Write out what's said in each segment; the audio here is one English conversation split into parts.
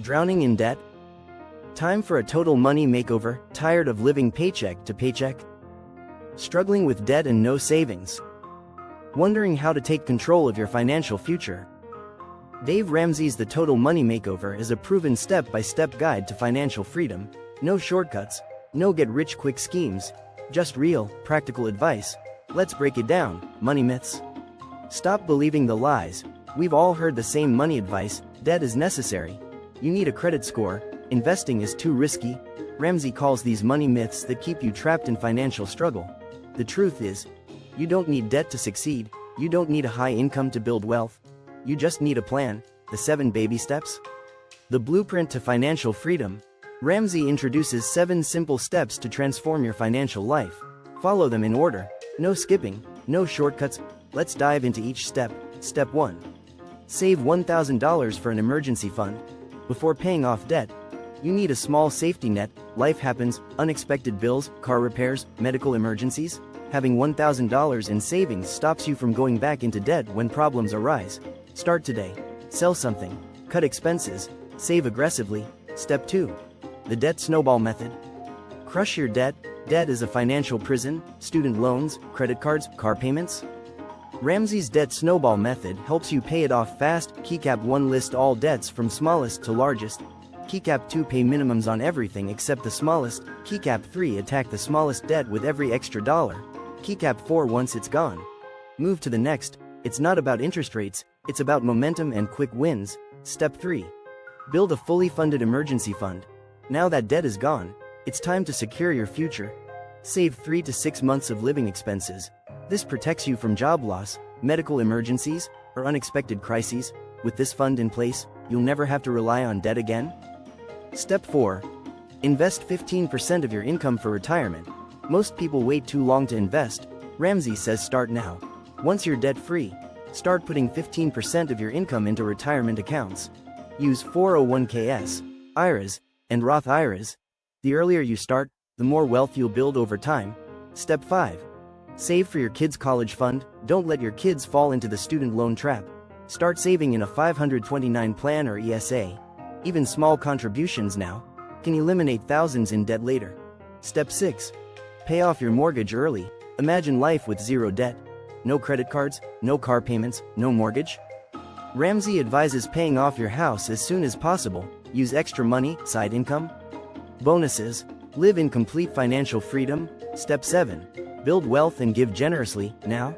Drowning in debt? Time for a total money makeover. Tired of living paycheck to paycheck? Struggling with debt and no savings? Wondering how to take control of your financial future? Dave Ramsey's The Total Money Makeover is a proven step-by-step guide to financial freedom. No shortcuts, no get-rich-quick schemes, just real, practical advice. Let's break it down. Money myths. Stop believing the lies. We've all heard the same money advice: debt is necessary, you need a credit score, investing is too risky. Ramsey calls these money myths that keep you trapped in financial struggle. The truth is, you don't need debt to succeed, you don't need a high income to build wealth. You just need a plan, the 7 baby steps. The blueprint to financial freedom. Ramsey introduces 7 simple steps to transform your financial life. Follow them in order, no skipping, no shortcuts. Let's dive into each step. Step 1. Save $1,000 for an emergency fund. Before paying off debt, you need a small safety net. Life happens, unexpected bills, car repairs, medical emergencies. Having $1,000 in savings stops you from going back into debt when problems arise. Start today. Sell something, cut expenses, save aggressively. Step 2. The debt snowball method. Crush your debt. Debt is a financial prison. Student loans, credit cards, car payments. Ramsey's debt snowball method helps you pay it off fast. KeyCap 1 lists all debts from smallest to largest. KeyCap 2 pay minimums on everything except the smallest. KeyCap 3 attack the smallest debt with every extra dollar. KeyCap 4 once it's gone, move to the next. It's not about interest rates, it's about momentum and quick wins. Step 3. Build a fully funded emergency fund. Now that debt is gone, it's time to secure your future. Save 3 to 6 months of living expenses. This protects you from job loss, medical emergencies, or unexpected crises. With this fund in place, you'll never have to rely on debt again. Step 4. Invest 15% of your income for retirement. Most people wait too long to invest. Ramsey says start now. Once you're debt-free, start putting 15% of your income into retirement accounts. Use 401ks, IRAs, and Roth IRAs. The earlier you start, the more wealth you'll build over time. Step 5. Save for your kids' college fund. Don't let your kids fall into the student loan trap. Start saving in a 529 plan or ESA. Even small contributions now can eliminate thousands in debt later. Step 6. Pay off your mortgage early. Imagine life with zero debt. No credit cards, no car payments, no mortgage. Ramsey advises paying off your house as soon as possible. Use extra money, side income. Bonuses. Live in complete financial freedom. Step 7. Build wealth and give generously. Now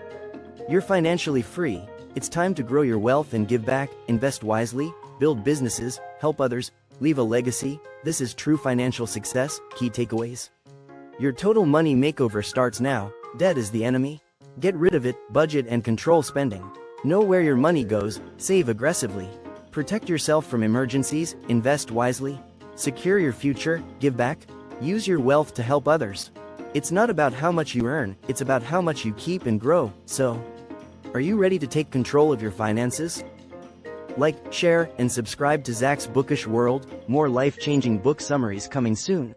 you're financially free. It's time to grow your wealth and give back. Invest wisely, build businesses, help others, leave a legacy. This is true financial success. Key takeaways. Your total money makeover starts now. Debt is the enemy. Get rid of it, budget and control spending. Know where your money goes, save aggressively. Protect yourself from emergencies, invest wisely. Secure your future, give back. Use your wealth to help others. It's not about how much you earn, it's about how much you keep and grow. So, are you ready to take control of your finances? Like, share, and subscribe to Zach's Bookish World. More life-changing book summaries coming soon.